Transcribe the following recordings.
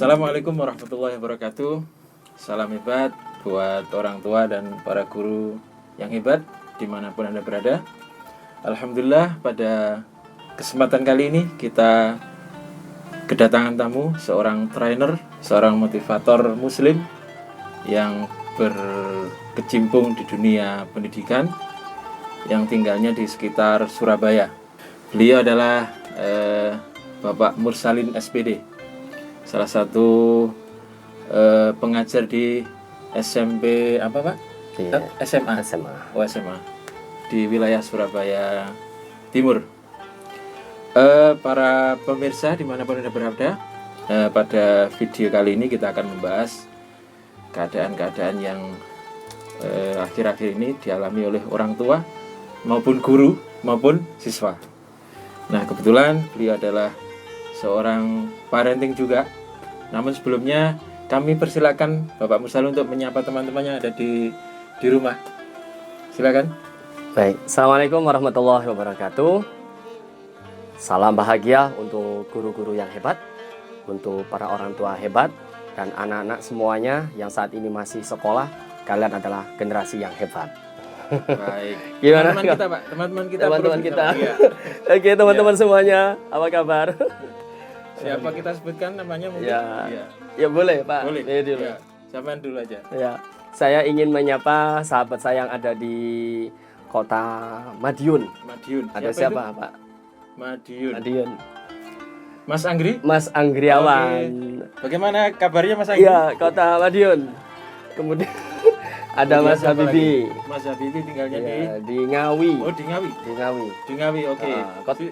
Assalamualaikum warahmatullahi wabarakatuh. Salam hebat buat orang tua dan para guru yang hebat dimanapun Anda berada. Alhamdulillah pada kesempatan kali ini kita kedatangan tamu, seorang trainer, seorang motivator muslim yang berkecimpung di dunia pendidikan, yang tinggalnya di sekitar Surabaya. Beliau adalah Bapak Mursalin SPD, salah satu pengajar di SMP apa Pak? SMA. Oh, SMA di wilayah Surabaya Timur. Para pemirsa dimanapun Anda berada, pada video kali ini kita akan membahas keadaan-keadaan yang akhir-akhir ini dialami oleh orang tua maupun guru maupun siswa. Nah, kebetulan beliau adalah seorang parenting juga. Namun sebelumnya kami persilakan Bapak Mursalin untuk menyapa teman-teman yang ada di rumah. Silakan. Baik, Assalamualaikum warahmatullahi wabarakatuh. Salam bahagia untuk guru-guru yang hebat, untuk para orang tua hebat, dan anak-anak semuanya yang saat ini masih sekolah. Kalian adalah generasi yang hebat. Baik. Gimana? Teman-teman kita, Pak. Teman-teman kita. Iya. Oke, teman-teman semuanya, apa kabar? Siapa kita sebutkan namanya mungkin? Ya, ya boleh Pak. Boleh. Ya, dulu. Ya. Siapaan dulu aja. Ya, saya ingin menyapa sahabat saya yang ada di kota Madiun. Madiun. Ada siapa Pak? Madiun. Madiun. Mas Anggri? Mas Anggriawan. Oke. Bagaimana kabarnya Mas Anggri? Iya, kota Madiun. Kemudian ada Mas Habibi. Mas Habibi tinggalnya Ya, di Ngawi. Oh, di Ngawi. Di Ngawi. Di Ngawi, oke.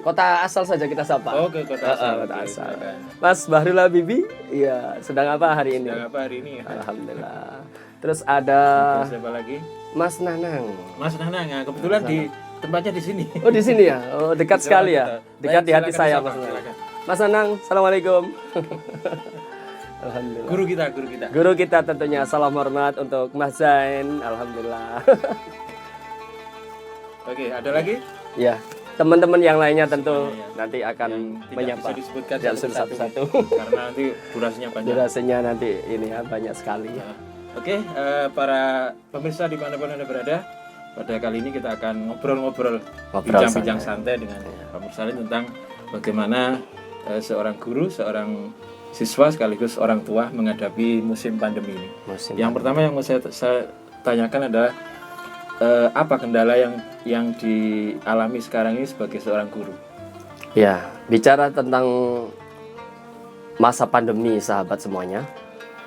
Kota asal saja kita sapa. Oke, kota asal. Kota Oke, asal. silakan. Mas Bahrul Habibi, iya, sedang apa hari ini? Sedang apa hari ini? Alhamdulillah. Terus ada Siapa lagi? Mas Nanang. Mas Nanang. Nah, kebetulan di tempatnya di sini. Oh, di sini ya. Oh, dekat sekali ya. Dekat di hati saya, Mas Nanang. Silakan. Mas Nanang, assalamualaikum. Alhamdulillah. Guru kita. Guru kita tentunya salam hormat untuk Mas Zain. Alhamdulillah. Oke, ada lagi? Ya, teman-teman yang lainnya tentu Ya. nanti akan Yang tidak menyapa. bisa disebutkan Tidak satu-satu. karena nanti durasinya panjang. Durasinya nanti ini ya banyak sekali. Nah, Oke, para pemirsa dimanapun Anda berada, pada kali ini kita akan ngobrol-ngobrol, bincang-bincang santai dengan Pak Mursalin tentang bagaimana seorang guru, seorang siswa sekaligus orang tua menghadapi musim pandemi ini. Yang pertama yang mau saya tanyakan adalah apa kendala yang dialami sekarang ini sebagai seorang guru? Ya, bicara tentang masa pandemi sahabat semuanya.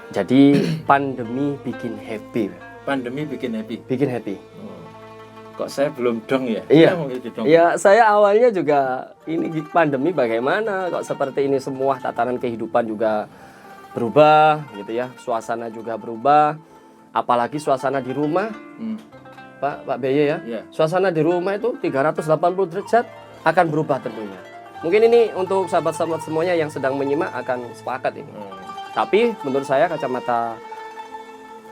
Jadi pandemi bikin happy. Pandemi bikin happy. Bikin happy. Kok saya belum dong ya? Iya. Saya mau jadi dong. Ya, saya awalnya juga ini pandemi bagaimana kok seperti ini, semua tatanan kehidupan juga berubah gitu ya. Suasana juga berubah. Apalagi suasana di rumah. Pak BY ya. Iya. Suasana di rumah itu 380 derajat akan berubah tentunya. Mungkin ini untuk sahabat-sahabat semuanya yang sedang menyimak akan sepakat ini. Tapi menurut saya kacamata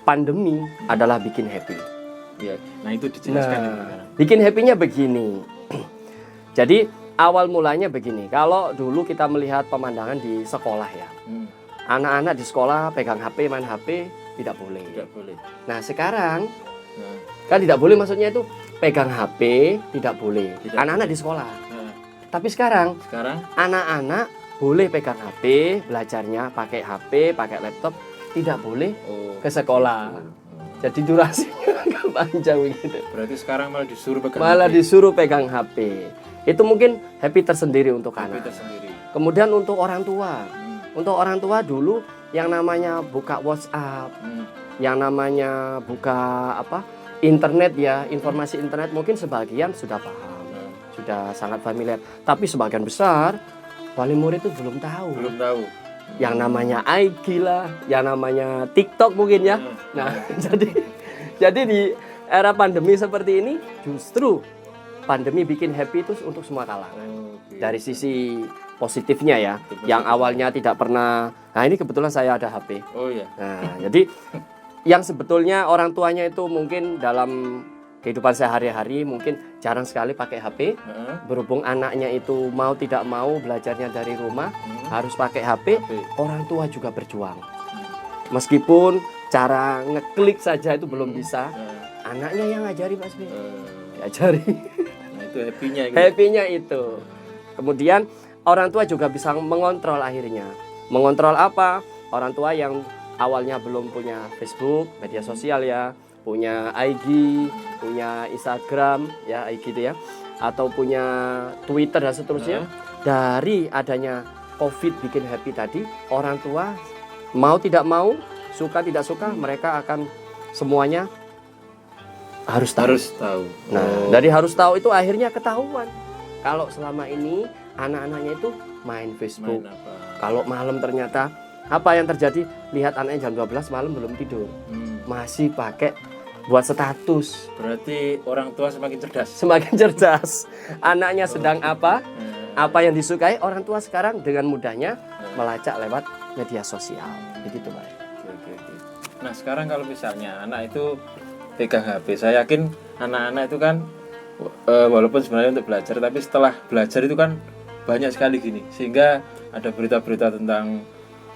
pandemi adalah bikin happy. Ya, nah itu dijelaskan. Bikin happy-nya begini. Jadi awal mulanya begini. Kalau dulu kita melihat pemandangan di sekolah ya, anak-anak di sekolah pegang HP, main HP tidak boleh. Tidak boleh. Nah sekarang kan tidak boleh, maksudnya itu pegang HP tidak boleh. Anak-anak di sekolah. Tapi sekarang anak-anak boleh pegang HP, belajarnya pakai HP, pakai laptop, tidak boleh ke sekolah. Jadi durasinya agak panjang gitu. Berarti sekarang malah disuruh pegang HP. Itu mungkin happy tersendiri untuk anak. Kemudian untuk orang tua. Untuk orang tua dulu yang namanya buka WhatsApp, yang namanya buka internet ya, informasi internet mungkin sebagian sudah paham, sudah sangat familiar. Tapi sebagian besar wali murid itu belum tahu. Yang namanya IG lah, yang namanya TikTok mungkin ya. Nah, jadi di era pandemi seperti ini justru pandemi bikin happy itu untuk semua kalangan. Dari sisi positifnya ya, yang awalnya tidak pernah. Nah, ini kebetulan saya ada HP. Oh iya. Nah, jadi yang sebetulnya orang tuanya itu mungkin dalam kehidupan sehari-hari mungkin jarang sekali pakai HP. Berhubung anaknya itu mau tidak mau belajarnya dari rumah, harus pakai HP. Orang tua juga berjuang. Meskipun cara ngeklik saja itu belum bisa, anaknya yang ngajari Pak Sby. Diajari. Nah, itu happy-nya gitu. Happy-nya itu. Kemudian orang tua juga bisa mengontrol akhirnya. Mengontrol apa? Orang tua yang awalnya belum punya Facebook, media sosial ya, punya IG, punya Instagram ya, IG itu ya, atau punya Twitter dan seterusnya. Dari adanya COVID bikin happy tadi, orang tua mau tidak mau, suka tidak suka, mereka akan semuanya harus tahu. Nah, dari harus tahu itu akhirnya ketahuan kalau selama ini anak-anaknya itu main Facebook. Kalau malam ternyata apa yang terjadi? Lihat anaknya jam 12 malam belum tidur. Masih pakai buat status. Berarti orang tua semakin cerdas. Semakin cerdas. Anaknya sedang apa? Apa yang disukai orang tua sekarang dengan mudahnya melacak lewat media sosial. Begitu, Pak. Oke. Nah, sekarang kalau misalnya anak itu pegang HP, saya yakin anak-anak itu kan walaupun sebenarnya untuk belajar, tapi setelah belajar itu kan banyak sekali gini, sehingga ada berita-berita tentang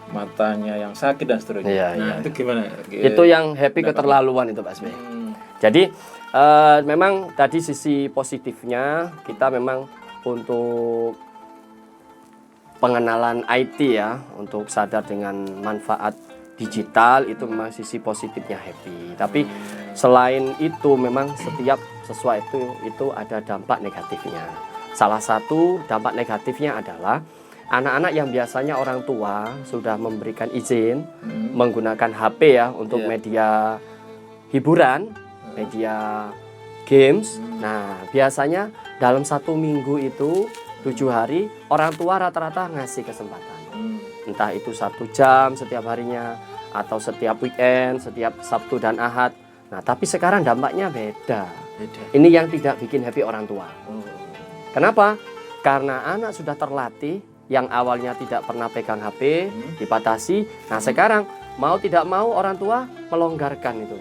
matanya yang sakit dan seterusnya. Nah, itu gimana? Itu yang happy keterlaluan itu, Pak Sby. Jadi memang tadi sisi positifnya kita memang untuk pengenalan IT ya, untuk sadar dengan manfaat digital itu memang sisi positifnya happy. Tapi selain itu memang setiap sesuatu itu ada dampak negatifnya. Salah satu dampak negatifnya adalah anak-anak yang biasanya orang tua sudah memberikan izin menggunakan HP ya untuk media hiburan, media games. Nah, biasanya dalam 1 minggu itu 7 hari orang tua rata-rata ngasih kesempatan. Entah itu 1 jam setiap harinya atau setiap weekend, setiap Sabtu dan Ahad. Nah, tapi sekarang dampaknya beda. Ini yang tidak bikin happy orang tua. Kenapa? Karena anak sudah terlatih yang awalnya tidak pernah pegang HP, dibatasi. Nah, sekarang mau tidak mau orang tua melonggarkan itu.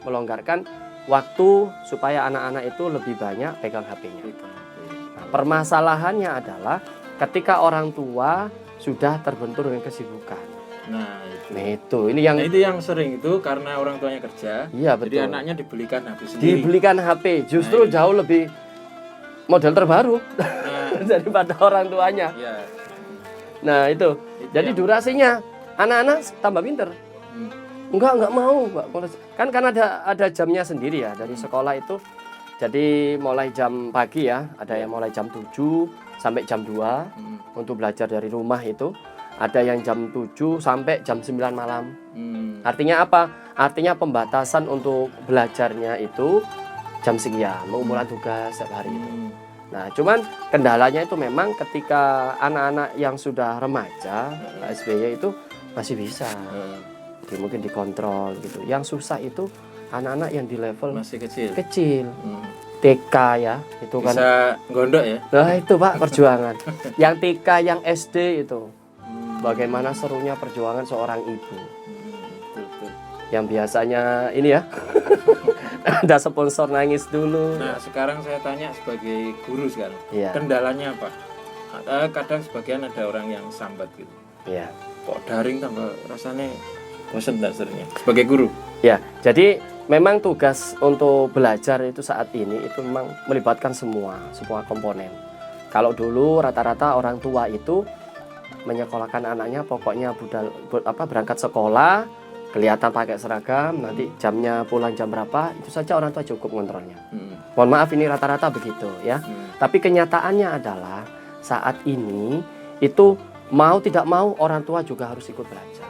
Melonggarkan waktu supaya anak-anak itu lebih banyak pegang HP-nya. Nah, permasalahannya adalah ketika orang tua sudah terbentur dengan kesibukan. Nah, itu ini yang sering itu karena orang tuanya kerja. Iya, betul. Jadi anaknya dibelikan HP sendiri. Dibelikan HP, justru jauh lebih model terbaru daripada orang tuanya. Ya. Nah, itu jadi durasinya anak-anak tambah pinter. Enggak mau, Pak. Kan ada jamnya sendiri ya dari sekolah itu. Jadi mulai jam pagi ya, ada yang mulai jam 7 sampai jam 2 untuk belajar dari rumah itu. Ada yang jam 7 sampai jam 9 malam. Artinya apa? Artinya pembatasan untuk belajarnya itu jam sekian, pengumpulan tugas setiap hari itu. Nah, cuman kendalanya itu memang ketika anak-anak yang sudah remaja, Pak SBY itu masih bisa. Jadi mungkin dikontrol gitu. Yang susah itu anak-anak yang di level masih kecil. TK ya, itu bisa kan bisa gondok ya. Nah, itu Pak perjuangan. Yang TK, yang SD itu. Bagaimana serunya perjuangan seorang ibu. Yang biasanya ini ya. Ada sponsor nangis dulu. Nah, sekarang saya tanya sebagai guru sekarang. Iya. Kendalanya apa? Kadang sebagian ada orang yang sambat gitu. Iya. Kok daring tambah rasanya bosan dan seterusnya. Sebagai guru. Ya, jadi memang tugas untuk belajar itu saat ini itu memang melibatkan semua komponen. Kalau dulu rata-rata orang tua itu menyekolahkan anaknya pokoknya berangkat sekolah, kelihatan pakai seragam, nanti jamnya pulang jam berapa, itu saja orang tua cukup ngontrolnya. Mohon maaf ini rata-rata begitu ya. Tapi kenyataannya adalah saat ini itu mau tidak mau orang tua juga harus ikut belajar.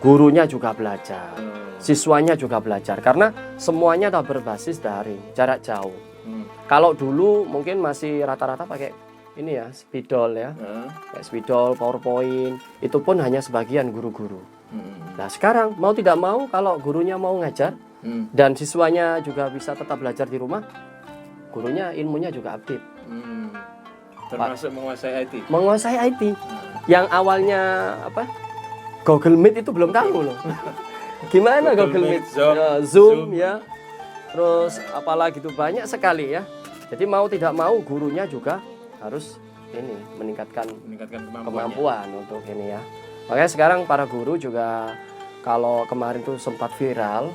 Gurunya juga belajar, siswanya juga belajar karena semuanya sudah berbasis daring, jarak jauh. Kalau dulu mungkin masih rata-rata pakai ini ya, spidol ya, kayak spidol, PowerPoint, itu pun hanya sebagian guru-guru. Nah sekarang mau tidak mau kalau gurunya mau ngajar dan siswanya juga bisa tetap belajar di rumah, gurunya ilmunya juga update. Termasuk menguasai IT. Menguasai IT. Yang awalnya Google Meet itu belum tahu loh. Gimana Google Meet? Zoom ya. terus apalagi itu banyak sekali ya. Jadi mau tidak mau gurunya juga harus ini meningkatkan kemampuan untuk ini ya. Makanya sekarang para guru juga kalau kemarin tuh sempat viral,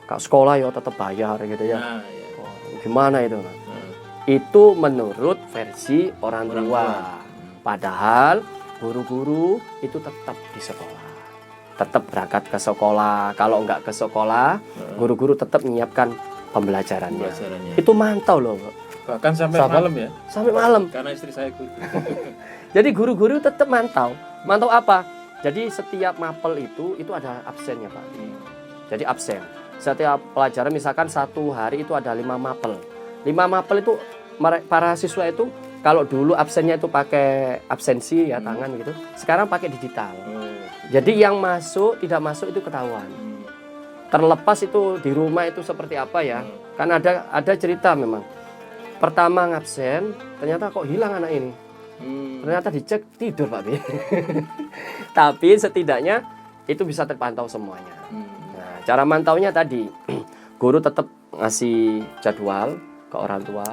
kak sekolah ya tetap bayar gitu ya. Nah, iya. Oh, gimana itu? Itu menurut versi orang tua. Padahal guru-guru itu tetap di sekolah, tetap berangkat ke sekolah. Kalau nggak ke sekolah, guru-guru tetap menyiapkan pembelajarannya. Itu mantau loh, bahkan sampai malam ya. Sampai malam. Karena istri saya guru. Jadi guru-guru tetap mantau. Mantau apa? Jadi setiap mapel itu ada absennya Pak. Jadi absen. Setiap pelajaran misalkan satu hari itu ada 5 mapel. 5 mapel itu para siswa itu kalau dulu absennya itu pakai absensi ya tangan gitu. Sekarang pakai digital. Jadi yang masuk tidak masuk itu ketahuan. Terlepas itu di rumah itu seperti apa ya. Kan ada cerita memang. Pertama ngabsen, ternyata kok hilang anak ini. Ternyata dicek tidur Pak B. Tapi setidaknya itu bisa terpantau semuanya. Nah, cara mantaunya tadi guru tetap ngasih jadwal ke orang tua.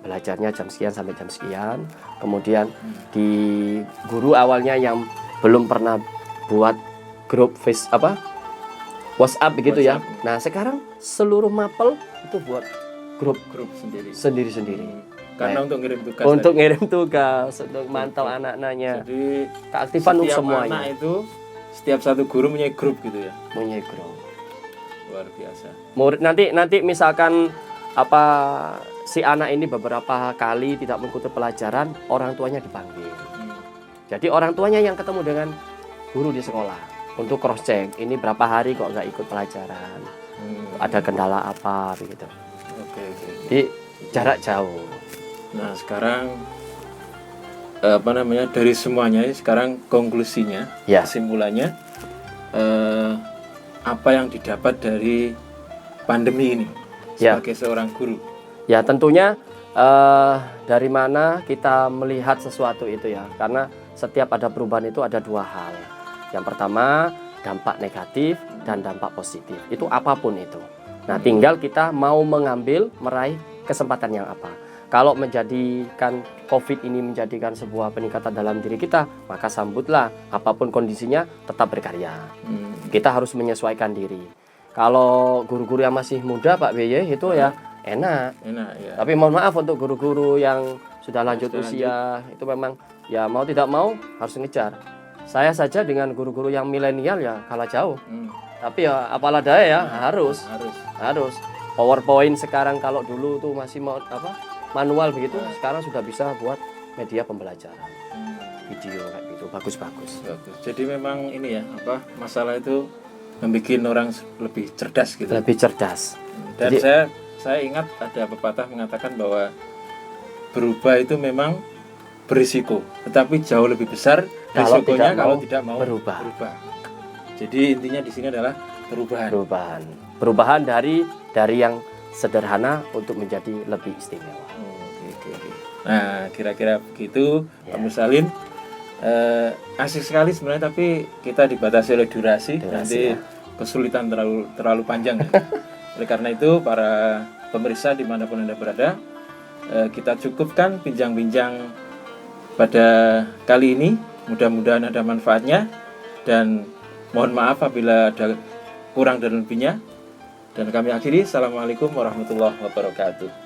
Belajarnya jam sekian sampai jam sekian. Kemudian di guru awalnya yang belum pernah buat grup WhatsApp begitu ya. Nah, sekarang seluruh mapel itu buat grup sendiri-sendiri. Karena untuk ngirim tugas. Untuk ngirim tugas, untuk mantau anak-anaknya. Jadi keaktifan untuk semuanya. Anak itu setiap satu guru punya grup gitu ya. Punya grup. Luar biasa. Murid nanti misalkan si anak ini beberapa kali tidak mengikuti pelajaran, orang tuanya dipanggil. Jadi orang tuanya yang ketemu dengan guru di sekolah untuk cross check. Ini berapa hari kok nggak ikut pelajaran? Ada kendala apa begitu? Oke. Jadi jarak jauh. Nah sekarang dari semuanya sekarang konklusinya, kesimpulannya apa yang didapat dari pandemi ini sebagai seorang guru? Ya tentunya dari mana kita melihat sesuatu itu ya, karena setiap ada perubahan itu ada 2 hal. Yang pertama dampak negatif dan dampak positif, itu apapun itu. Nah tinggal kita mau meraih kesempatan yang apa. Kalau menjadikan COVID ini menjadikan sebuah peningkatan dalam diri kita, maka sambutlah, apapun kondisinya tetap berkarya. Kita harus menyesuaikan diri. Kalau guru-guru yang masih muda Pak BY itu ya enak ya. Tapi mohon maaf untuk guru-guru yang sudah lanjut usia itu memang ya mau tidak mau harus ngejar. Saya saja dengan guru-guru yang milenial ya kalah jauh. Tapi ya apalah daya ya harus. PowerPoint sekarang kalau dulu tuh masih manual begitu, sekarang sudah bisa buat media pembelajaran. Video kayak gitu bagus. Jadi memang ini ya masalah itu membuat orang lebih cerdas gitu. Lebih cerdas. Dan jadi, saya ingat ada pepatah mengatakan bahwa berubah itu memang berisiko, tetapi jauh lebih besar risikonya kalau tidak mau berubah. Jadi intinya di sini adalah perubahan dari yang sederhana untuk menjadi lebih istimewa. Oke. Nah kira-kira begitu Pak Mursalin. Asik sekali sebenarnya, tapi kita dibatasi oleh durasi nanti ya. Kesulitan terlalu panjang ya. Oleh karena itu para pemirsa dimanapun Anda berada, kita cukupkan bincang-bincang pada kali ini. Mudah-mudahan ada manfaatnya, dan mohon maaf apabila ada kurang dan lebihnya. Dan kami akhiri, Assalamualaikum warahmatullahi wabarakatuh.